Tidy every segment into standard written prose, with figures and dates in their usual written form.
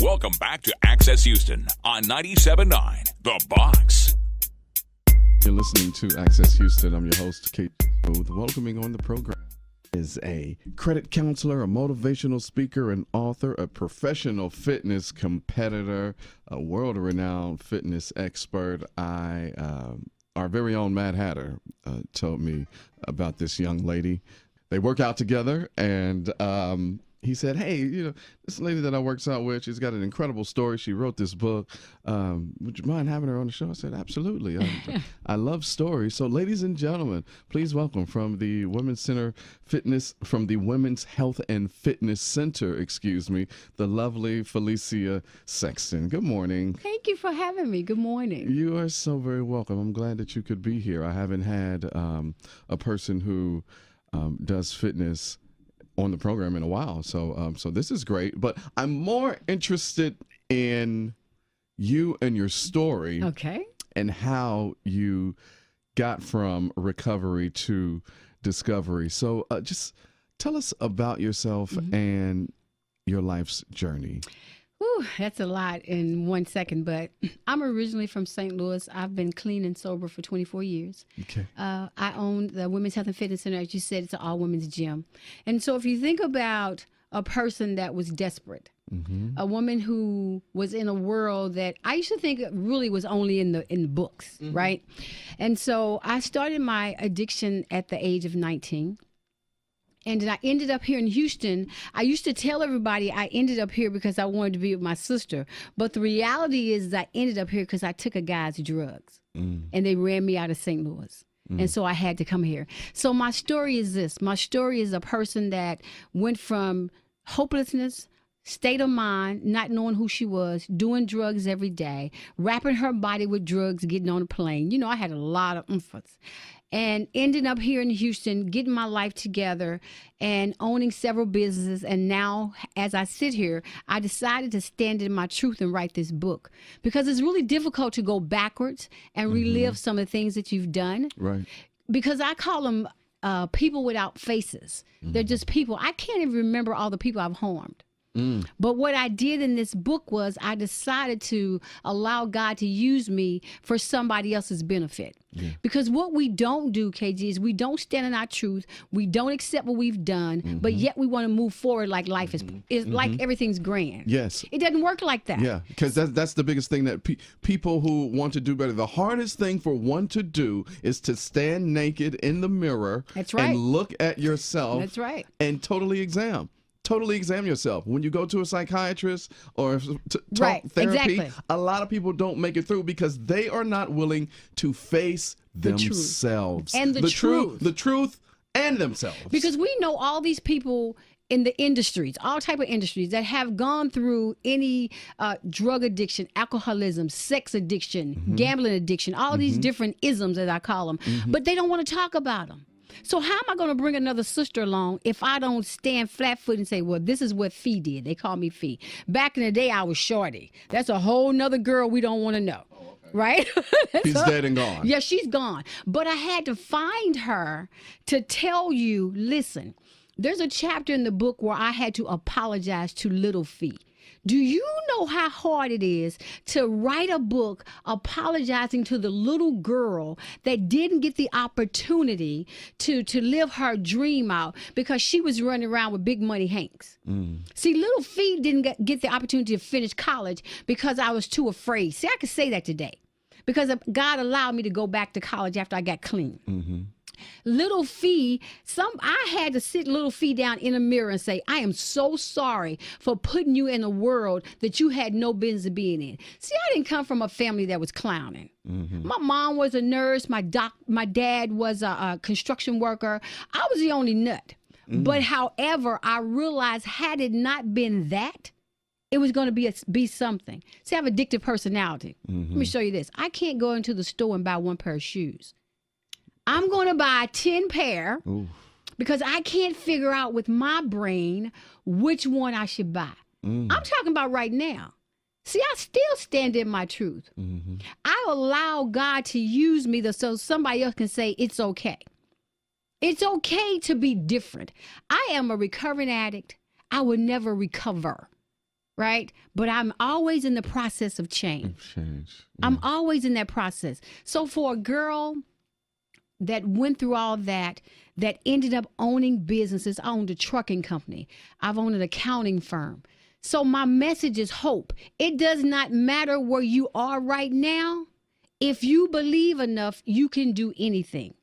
Welcome back to Access Houston on 97.9 The Box. You're listening to Access Houston. I'm your host, Kate Smooth. Welcoming on the program is a credit counselor, a motivational speaker, an author, a professional fitness competitor, a world-renowned fitness expert. Our very own Mad Hatter told me about this young lady. They work out together, and he said, hey, this lady that I works out with, she's got an incredible story. She wrote this book. Would you mind having her on the show? I said, absolutely. I love stories. So ladies and gentlemen, please welcome from the Women's Health and Fitness Center, the lovely Felicia Sexton. Good morning. Thank you for having me. Good morning. You are so very welcome. I'm glad that you could be here. I haven't had a person who does fitness on the program in a while, so this is great. But I'm more interested in you and your story, okay, and how you got from recovery to discovery. So just tell us about yourself and your life's journey. Ooh, that's a lot in 1 second, but I'm originally from St. Louis. I've been clean and sober for 24 years. Okay. I own the Women's Health and Fitness Center. As you said, it's an all-women's gym. And so if you think about a person that was desperate, a woman who was in a world that I used to think really was only in the books, right? And so I started my addiction at the age of 19. And then I ended up here in Houston. I used to tell everybody I ended up here because I wanted to be with my sister. But the reality is I ended up here because I took a guy's drugs. And they ran me out of St. Louis. And so I had to come here. So my story is this. My story is a person that went from hopelessness, state of mind, not knowing who she was, doing drugs every day, wrapping her body with drugs, getting on a plane. I had a lot of umphs. And ending up here in Houston, getting my life together and owning several businesses. And now, as I sit here, I decided to stand in my truth and write this book because it's really difficult to go backwards and relive some of the things that you've done. Right. Because I call them people without faces. They're just people. I can't even remember all the people I've harmed. But what I did in this book was I decided to allow God to use me for somebody else's benefit. Because what we don't do, KG, is we don't stand in our truth. We don't accept what we've done, but yet we want to move forward like life is like everything's grand. Yes. It doesn't work like that. Yeah, because that's the biggest thing that people who want to do better, the hardest thing for one to do is to stand naked in the mirror. That's right. And look at yourself. That's right. And totally examine yourself. When you go to a psychiatrist or talk therapy, exactly. A lot of people don't make it through because they are not willing to face themselves. And the truth and themselves. Because we know all these people in the industries, all type of industries that have gone through any drug addiction, alcoholism, sex addiction, gambling addiction, all these different isms as I call them, but they don't want to talk about them. So how am I going to bring another sister along if I don't stand flat-footed and say, well, this is what Fee did. They call me Fee. Back in the day, I was Shorty. That's a whole nother girl we don't want to know. Right? She's dead and gone. Yeah, she's gone. But I had to find her to tell you, listen, there's a chapter in the book where I had to apologize to little Fee. Do you know how hard it is to write a book apologizing to the little girl that didn't get the opportunity to live her dream out because she was running around with big money Hanks? See, little Fee didn't get the opportunity to finish college because I was too afraid. See, I could say that today because God allowed me to go back to college after I got clean. Little Fee, I had to sit little Fee down in a mirror and say, I am so sorry for putting you in a world that you had no business being in. See, I didn't come from a family that was clowning. My mom was a nurse. My dad was a construction worker. I was the only nut. But however, I realized had it not been that, it was going to be something. See, I have addictive personality. Let me show you this. I can't go into the store and buy one pair of shoes. I'm going to buy 10 pair because I can't figure out with my brain which one I should buy. I'm talking about right now. See, I still stand in my truth. I allow God to use me so somebody else can say it's okay. It's okay to be different. I am a recovering addict. I will never recover. right? But I'm always in the process of change. I'm always in that process. So for a girl that went through all that ended up owning businesses, I owned a trucking company. I've owned an accounting firm. So my message is hope. It does not matter where you are right now. If you believe enough, you can do anything.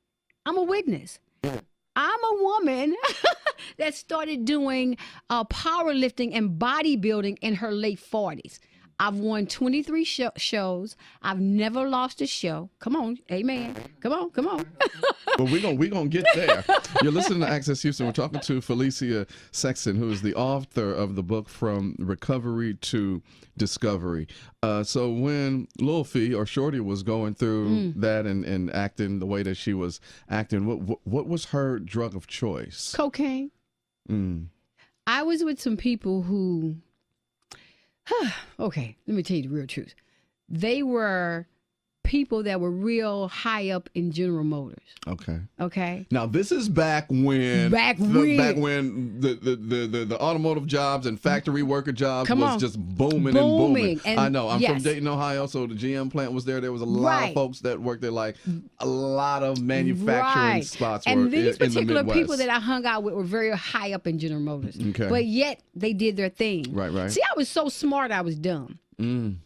I'm a witness. I'm a woman that started doing powerlifting and bodybuilding in her late 40s. I've won 23 shows. I've never lost a show. Come on, amen. Come on. Well, we're gonna get there. You're listening to Access Houston. We're talking to Felicia Sexton, who is the author of the book From Recovery to Discovery. So when Lil Fee or Shorty was going through that and acting the way that she was acting, what was her drug of choice? Cocaine. I was with some people who, okay, let me tell you the real truth. They were people that were real high up in General Motors. Okay. Now this is back when the automotive jobs and factory worker jobs just booming and booming. And I know. I'm from Dayton, Ohio, so the GM plant was there. There was a lot of folks that worked there, like a lot of manufacturing spots were and these in particular the Midwest. people that I hung out with were very high up in General Motors. Okay. But yet they did their thing. Right. See, I was so smart, I was dumb.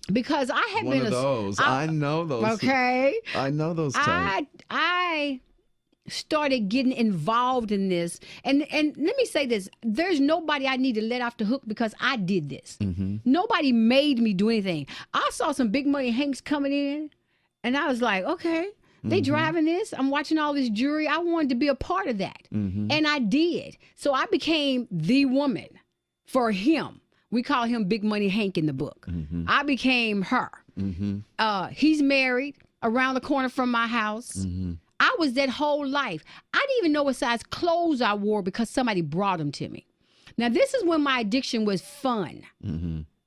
Because I had One been of those. I know those. Okay. I know those types. I started getting involved in this. And let me say this. There's nobody I need to let off the hook because I did this. Nobody made me do anything. I saw some big money Hanks coming in, and I was like, okay, they driving this. I'm watching all this jewelry. I wanted to be a part of that. And I did. So I became the woman for him. We call him Big Money Hank in the book. I became her. He's married around the corner from my house. I was that whole life. I didn't even know what size clothes I wore because somebody brought them to me. Now, this is when my addiction was fun,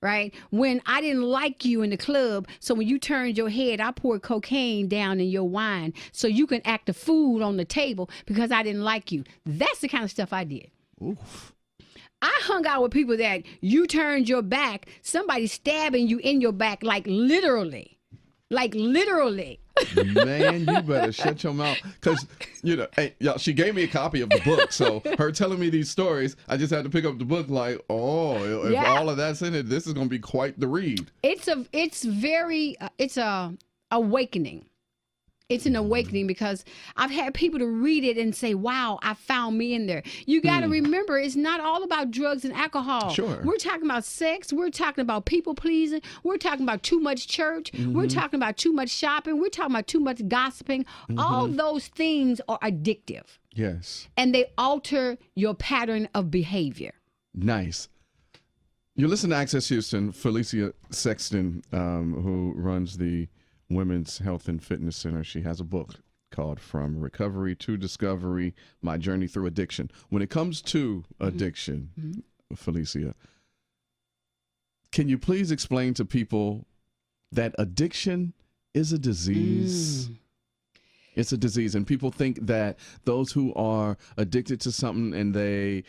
right? When I didn't like you in the club, so when you turned your head, I poured cocaine down in your wine so you can act a fool on the table because I didn't like you. That's the kind of stuff I did. Oof. I hung out with people that you turned your back, somebody stabbing you in your back, like literally. Man, you better shut your mouth. Because, hey, y'all, she gave me a copy of the book. So her telling me these stories, I just had to pick up the book like, if all of that's in it, this is going to be quite the read. It's a awakening. It's an awakening because I've had people to read it and say, wow, I found me in there. You got to remember, it's not all about drugs and alcohol. Sure. We're talking about sex. We're talking about people pleasing. We're talking about too much church. We're talking about too much shopping. We're talking about too much gossiping. All those things are addictive. Yes. And they alter your pattern of behavior. Nice. You listen to Access Houston, Felicia Sexton, who runs the Women's Health and Fitness Center. She has a book called From Recovery to Discovery, My Journey Through Addiction. When it comes to addiction, Felicia, can you please explain to people that addiction is a disease? It's a disease, and people think that those who are addicted to something and they,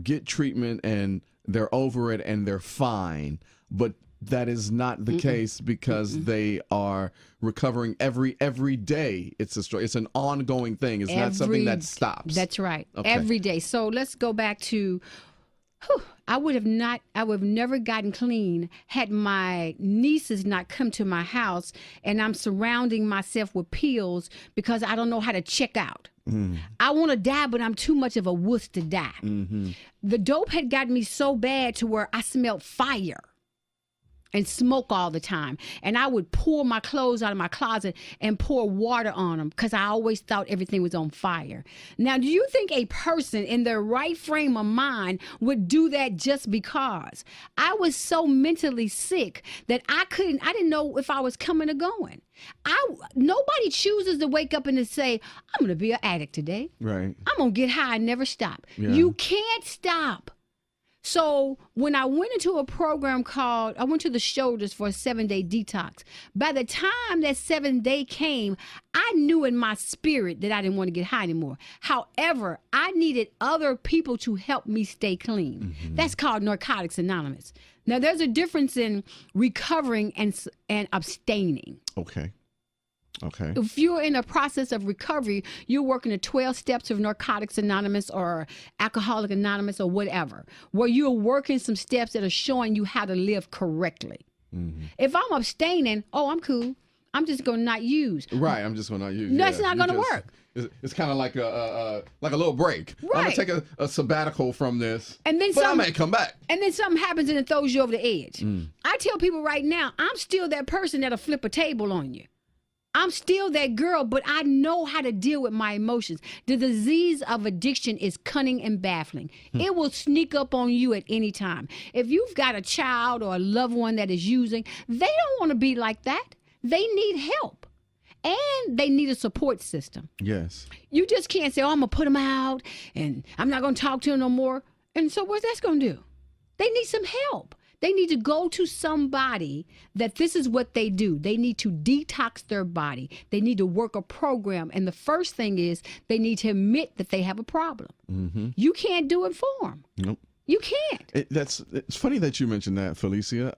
get treatment and they're over it and they're fine, but that is not the case because they are recovering every day. It's an ongoing thing. It's not something that stops. That's right. Okay. Every day. So let's go back to I would have never gotten clean had my nieces not come to my house and I'm surrounding myself with pills because I don't know how to check out. I want to die, but I'm too much of a wuss to die. The dope had gotten me so bad to where I smelled fire and smoke all the time. And I would pull my clothes out of my closet and pour water on them because I always thought everything was on fire. Now, do you think a person in their right frame of mind would do that just because? I was so mentally sick that I didn't know if I was coming or going. Nobody chooses to wake up and to say, I'm going to be an addict today. Right. I'm going to get high and never stop. Yeah. You can't stop. So when I went into a program I went to the Shoulders for a 7-day detox. By the time that 7th day came, I knew in my spirit that I didn't want to get high anymore. However, I needed other people to help me stay clean. That's called Narcotics Anonymous. Now, there's a difference in recovering and abstaining. Okay. Okay. If you're in a process of recovery, you're working the 12 steps of Narcotics Anonymous or Alcoholic Anonymous or whatever, where you're working some steps that are showing you how to live correctly. Mm-hmm. If I'm abstaining, I'm cool. I'm just going to not use. Right. I'm just going to not use. That's not going to work. It's kind of like a little break. Right. I'm going to take a sabbatical from this, and then but I may come back. And then something happens and it throws you over the edge. I tell people right now, I'm still that person that'll flip a table on you. I'm still that girl, but I know how to deal with my emotions. The disease of addiction is cunning and baffling. It will sneak up on you at any time. If you've got a child or a loved one that is using, they don't want to be like that. They need help. And they need a support system. Yes. You just can't say, I'm going to put them out and I'm not going to talk to them no more. And so what's that going to do? They need some help. They need to go to somebody that this is what they do. They need to detox their body. They need to work a program. And the first thing is they need to admit that they have a problem. Mm-hmm. You can't do it for them. Nope. You can't. It's funny that you mentioned that, Felicia.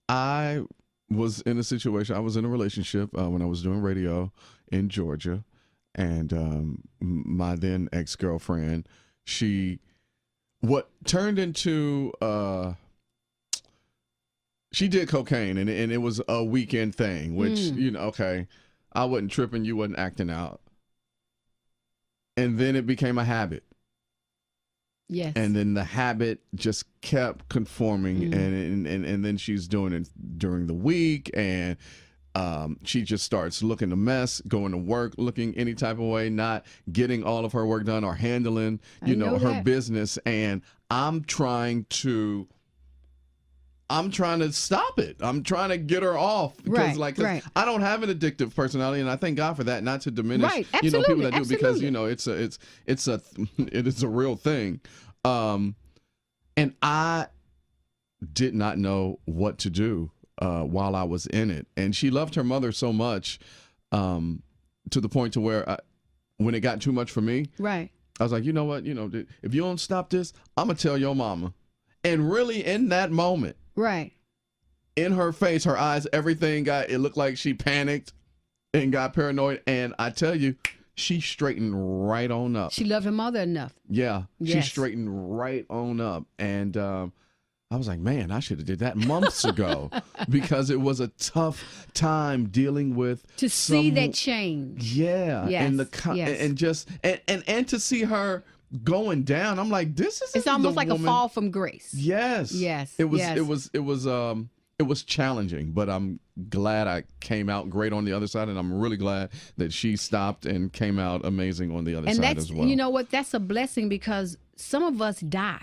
I was in a situation, I was in a relationship when I was doing radio in Georgia. And my then ex-girlfriend, what turned into... she did cocaine, and it was a weekend thing, which, okay, I wasn't tripping, you wasn't acting out. And then it became a habit. Yes. And then the habit just kept conforming, and then she's doing it during the week, and she just starts looking a mess, going to work, looking any type of way, not getting all of her work done or handling, her business. And I'm trying to stop it. I'm trying to get her off because, I don't have an addictive personality, and I thank God for that. Not to diminish, people that do, because it is a real thing. And I did not know what to do while I was in it. And she loved her mother so much, to the point to where when it got too much for me, I was like, you know what, if you don't stop this, I'm gonna tell your mama. And really, in that moment. Right. In her face, her eyes, everything it looked like she panicked and got paranoid. And I tell you, she straightened right on up. She loved her mother enough. Yeah. Yes. She straightened right on up. And I was like, man, I should have did that months ago, because it was a tough time dealing with see that change. Yeah. Yes. And to see her going down, I'm like, it's almost like a fall from grace. Yes. It was challenging, but I'm glad I came out great on the other side, and I'm really glad that she stopped and came out amazing on the other side as well. You know what? That's a blessing, because some of us die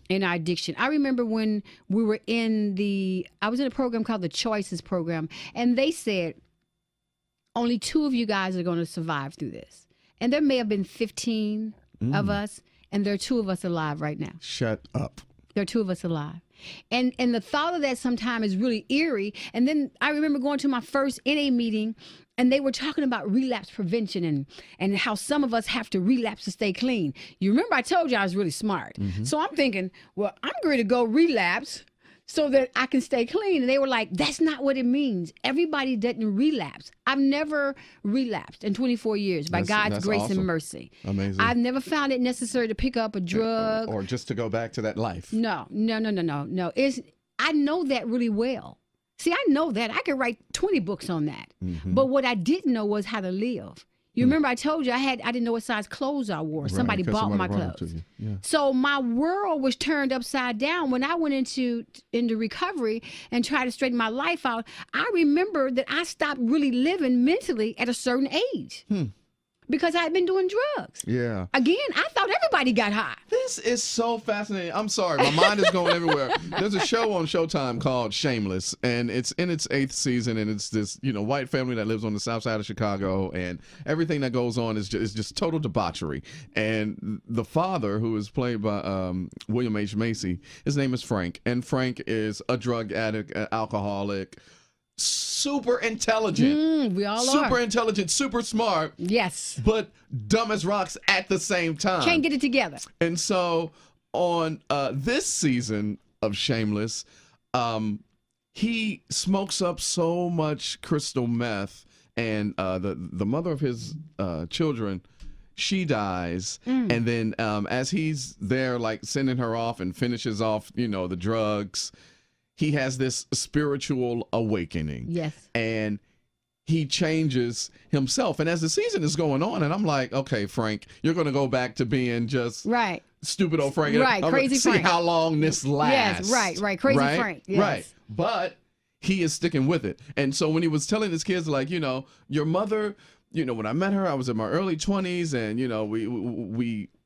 in our addiction. I remember when we were I was in a program called the Choices program, and they said only 2 of you guys are going to survive through this. And there may have been 15 of us, and there are 2 of us alive right now. Shut up. There are 2 of us alive. And the thought of that sometimes is really eerie. And then I remember going to my first NA meeting, and they were talking about relapse prevention and how some of us have to relapse to stay clean. You remember I told you I was really smart. Mm-hmm. So I'm thinking, well, I'm going to go relapse so that I can stay clean. And they were like, that's not what it means. Everybody doesn't relapse. I've never relapsed in 24 years by God's grace awesome. and mercy. Amazing. I've never found it necessary to pick up a drug. Or just to go back to that life. No. I know that really well. See, I know that. I could write 20 books on that. Mm-hmm. But what I didn't know was how to live. You remember I told you I didn't know what size clothes I wore. Somebody bought my clothes. Yeah. So my world was turned upside down. When I went into recovery and tried to straighten my life out, I remember that I stopped really living mentally at a certain age. Because I had been doing drugs. Yeah. Again, I thought everybody got high. This is so fascinating. I'm sorry. My mind is going everywhere. There's a show on Showtime called Shameless, and it's in its 8th season, and it's this, white family that lives on the south side of Chicago, and everything that goes on is just total debauchery. And the father, who is played by William H. Macy, his name is Frank, and Frank is a drug addict, an alcoholic, super intelligent. We all super are. intelligent, super smart. Yes. But dumb as rocks at the same time. Can't get it together. And so on this season, of Shameless. He smokes up so much crystal meth, and the mother of his children, she dies, and then as he's there, like sending her off and finishes off, the drugs, he has this spiritual awakening. Yes. And he changes himself. And as the season is going on, and I'm like, okay, Frank, you're going to go back to being just right. Stupid old Frank. Right, crazy see Frank. how long this lasts. Yes, right, crazy Frank. Yes. Right. But he is sticking with it. And so when he was telling his kids, like, your mother, when I met her, I was in my early 20s, and,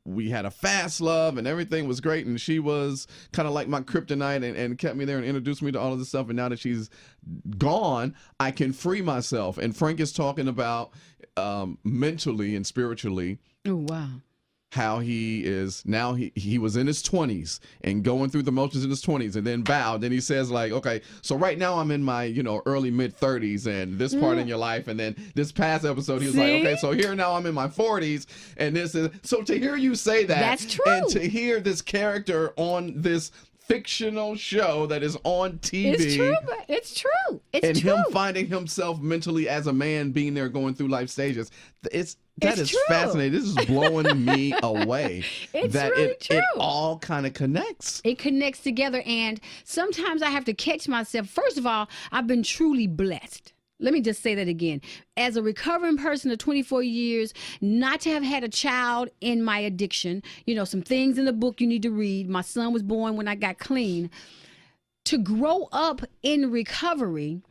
we had a fast love and everything was great, and she was kind of like my kryptonite and kept me there and introduced me to all of this stuff, and now that she's gone, I can free myself. And Frank is talking about mentally and spiritually. Oh, wow. How he is now, he was in his 20s and going through the motions in his 20s, and then bowed. And he says, like, okay, so right now I'm in my, early mid 30s, and this part in your life. And then this past episode, he was like, okay, so here now I'm in my 40s, and this is, so to hear you say that, that's true. And to hear this character on this fictional show that is on TV. It's true. It's true. It's true. And him finding himself mentally as a man being there going through life stages. That is true. fascinating. This is blowing me away. It's that really true. It all kind of connects. It connects together. And sometimes I have to catch myself. First of all, I've been truly blessed. Let me just say that again. As a recovering person of 24 years, not to have had a child in my addiction, some things in the book you need to read. My son was born when I got clean. To grow up in recovery,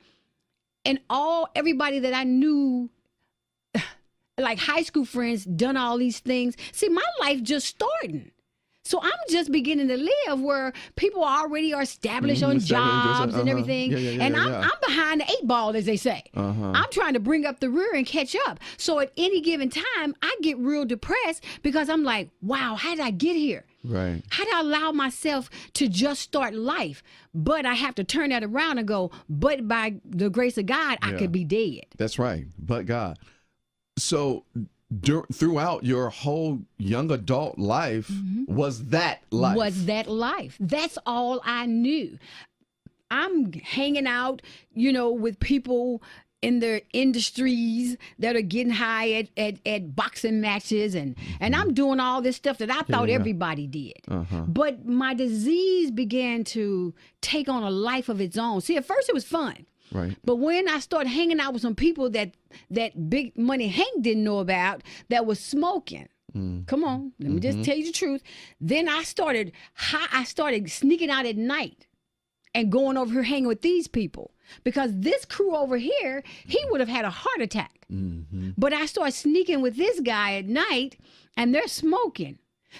and everybody that I knew, like high school friends, done all these things. See, my life just starting. So I'm just beginning to live where people already are established on jobs and everything. And I'm behind the 8 ball, as they say. I'm trying to bring up the rear and catch up. So at any given time, I get real depressed because I'm like, wow, how did I get here? Right. How did I allow myself to just start life? But I have to turn that around and go, but by the grace of God, I could be dead. That's right. But God. So throughout your whole young adult life, was that life? That's all I knew. I'm hanging out, with people in their industries that are getting high at boxing matches, and I'm doing all this stuff that I thought everybody did. But my disease began to take on a life of its own. See, at first it was fun. Right. But when I started hanging out with some people that Big Money Hank didn't know about, that was smoking. Come on, let me just tell you the truth. Then I started sneaking out at night and going over here hanging with these people, because this crew over here, he would have had a heart attack. But I started sneaking with this guy at night, and they're smoking.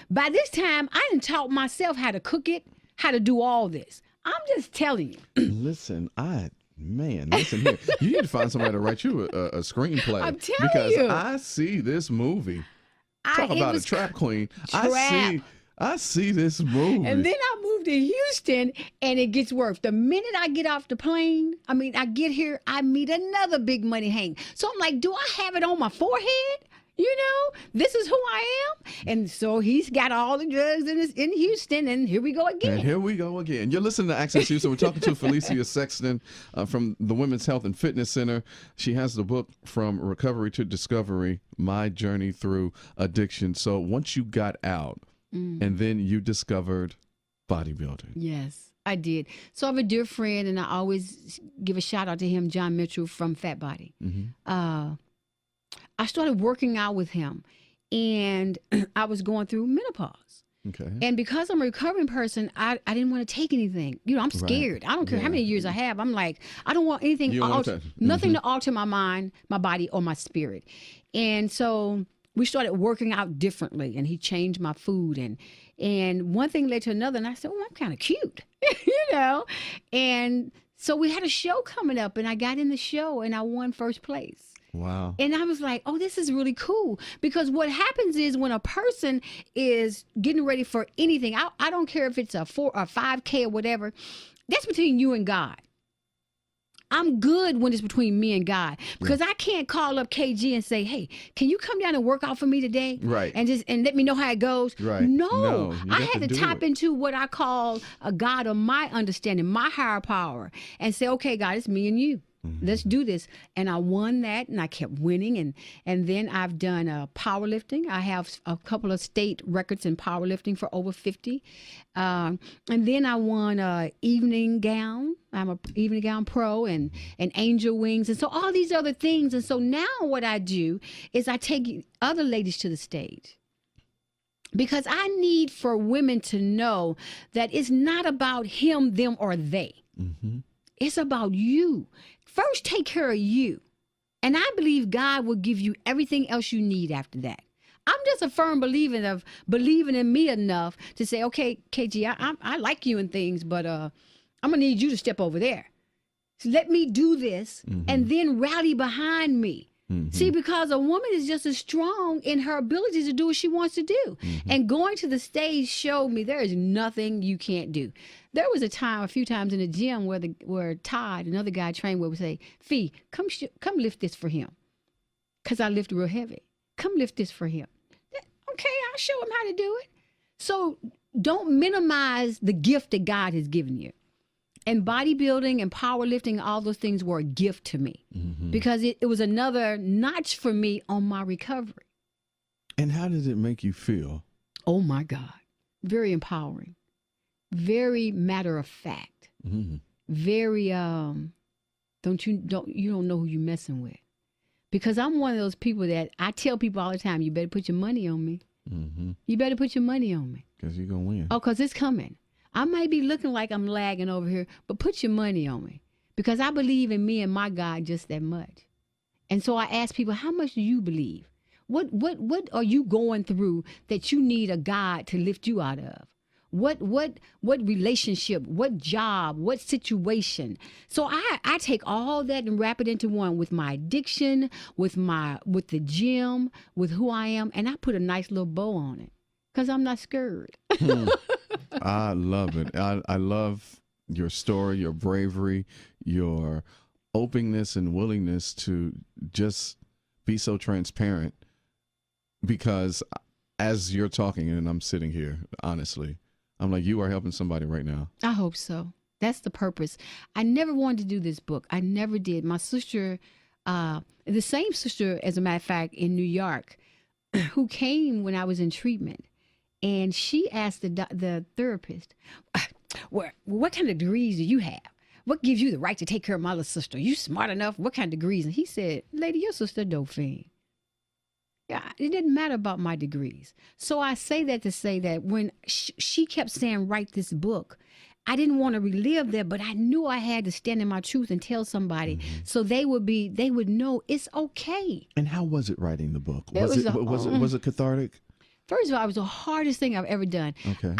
By this time, I done taught myself how to cook it, how to do all this. I'm just telling you. Listen, listen here. You need to find somebody to write you a screenplay. I'm telling because you. I see this movie. Talk about a trap queen. I see this movie. And then I moved to Houston, and it gets worse. The minute I get off the plane, I get here, I meet another Big Money Hank. So I'm like, do I have it on my forehead? This is who I am. And so he's got all the drugs in Houston, and here we go again. You're listening to Access Houston. We're talking to Felicia Sexton from the Women's Health and Fitness Center. She has the book From Recovery to Discovery, My Journey Through Addiction. So once you got out, and then you discovered bodybuilding. Yes, I did. So I have a dear friend, and I always give a shout out to him, John Mitchell from Fat Body. I started working out with him, and I was going through menopause. Okay. And because I'm a recovering person, I didn't want to take anything. I'm scared. I don't care how many years I have. I'm like, I don't want anything, nothing to alter my mind, my body, or my spirit. And so we started working out differently, and he changed my food, and one thing led to another, and I said, oh, I'm kind of cute, And so we had a show coming up, and I got in the show, and I won first place. Wow. And I was like, oh, this is really cool. Because what happens is when a person is getting ready for anything, I don't care if it's a 4 or 5K or whatever, that's between you and God. I'm good when it's between me and God, because I can't call up KG and say, "Hey, can you come down and work out for me today?" Right. And let me know how it goes. Right. No, you I got had to do tap it. into what I call a God of my understanding, my higher power, and say, "Okay, God, it's me and you. Let's do this." And I won that, and I kept winning. And then I've done powerlifting. I have a couple of state records in powerlifting for over 50. And then I won evening gown. I'm a evening gown pro and angel wings. And so all these other things. And so now what I do is I take other ladies to the stage. Because I need for women to know that it's not about him, them, or they. Mm-hmm. It's about you. First, take care of you. And I believe God will give you everything else you need after that. I'm just a firm believer of believing in me enough to say, okay, KG, I like you and things, but I'm going to need you to step over there. So let me do this and then rally behind me. See, because a woman is just as strong in her ability to do what she wants to do. And going to the stage showed me there is nothing you can't do. There was a few times in the gym where Todd, another guy I trained with, would say, "Fee, come lift this for him. Because I lift real heavy. Come lift this for him." Okay, I'll show him how to do it. So don't minimize the gift that God has given you. And bodybuilding and powerlifting, all those things were a gift to me because it was another notch for me on my recovery. And how did it make you feel? Oh my God. Very empowering. Very matter of fact. Very, you don't know who you're messing with. Because I'm one of those people that I tell people all the time, you better put your money on me. You better put your money on me. Because you're going to win. Oh, because it's coming. I might be looking like I'm lagging over here, but put your money on me because I believe in me and my God just that much. And so I ask people, how much do you believe? What are you going through that you need a God to lift you out of? What relationship, what job, what situation? So I take all that and wrap it into one with my addiction, with the gym, with who I am, and I put a nice little bow on it because I'm not scared. I love it. I love your story, your bravery, your openness and willingness to just be so transparent. Because as you're talking and I'm sitting here, honestly, I'm like, you are helping somebody right now. I hope so. That's the purpose. I never wanted to do this book. I never did. My sister, the same sister, as a matter of fact, in New York, who came when I was in treatment. And she asked the therapist, what kind of degrees do you have? What gives you the right to take care of my little sister? You smart enough? What kind of degrees? And he said, "Lady, your sister Dauphine." Yeah, it didn't matter about my degrees. So I say that to say that when she kept saying, "Write this book," I didn't want to relive that, but I knew I had to stand in my truth and tell somebody so they would know it's okay. And how was it writing the book? Was it cathartic? First of all, it was the hardest thing I've ever done. Okay.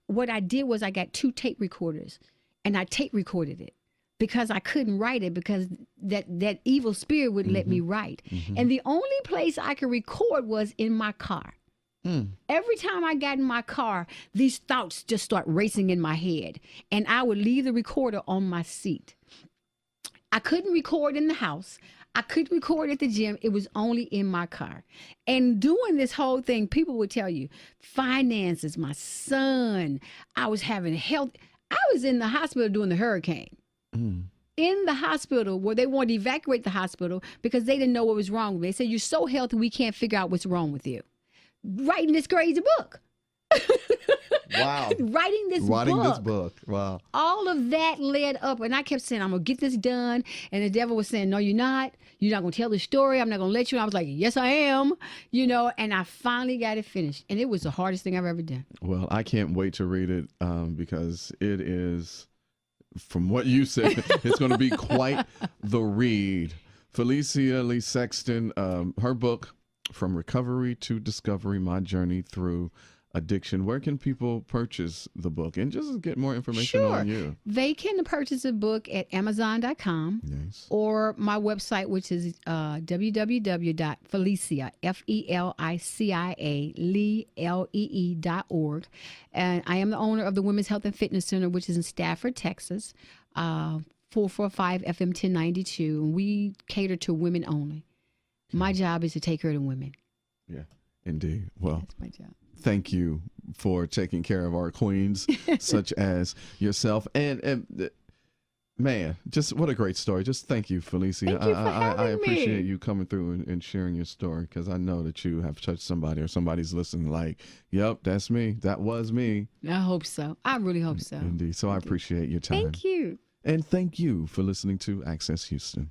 What I did was I got 2 tape recorders and I tape recorded it because I couldn't write it because that evil spirit wouldn't let me write. And the only place I could record was in my car. Every time I got in my car, these thoughts just start racing in my head and I would leave the recorder on my seat. I couldn't record in the house. I couldn't record at the gym. It was only in my car. And doing this whole thing, people would tell you, finances, my son, I was having health. I was in the hospital during the hurricane. In the hospital where they wanted to evacuate the hospital because they didn't know what was wrong with me. They said, "You're so healthy, we can't figure out what's wrong with you." Writing this crazy book. Wow. Writing this book. Wow. All of that led up, and I kept saying, "I'm going to get this done." And the devil was saying, "No, you're not. You're not going to tell the story. I'm not going to let you." And I was like, "Yes, I am." And I finally got it finished. And it was the hardest thing I've ever done. Well, I can't wait to read it because it is, from what you said, it's going to be quite the read. Felicia Sexton, her book, From Recovery to Discovery, My Journey Through Addiction. Where can people purchase the book and just get more information on you? They can purchase a book at Amazon.com or my website, which is www.felicia, FELICIA.org. And I am the owner of the Women's Health and Fitness Center, which is in Stafford, Texas. 445 FM 1092, and we cater to women only. My job is to take care of the women. Yeah, indeed. Well, That's my job. thank you for taking care of our queens, such as yourself. And man, just what a great story. Just thank you, Felicia. Thank you for I having appreciate me. you coming through and sharing your story, because I know that you have touched somebody, or somebody's listening like, yep, that's me. That was me. I hope so. I really hope so. Indeed. So I appreciate your time. Thank you. And thank you for listening to Access Houston.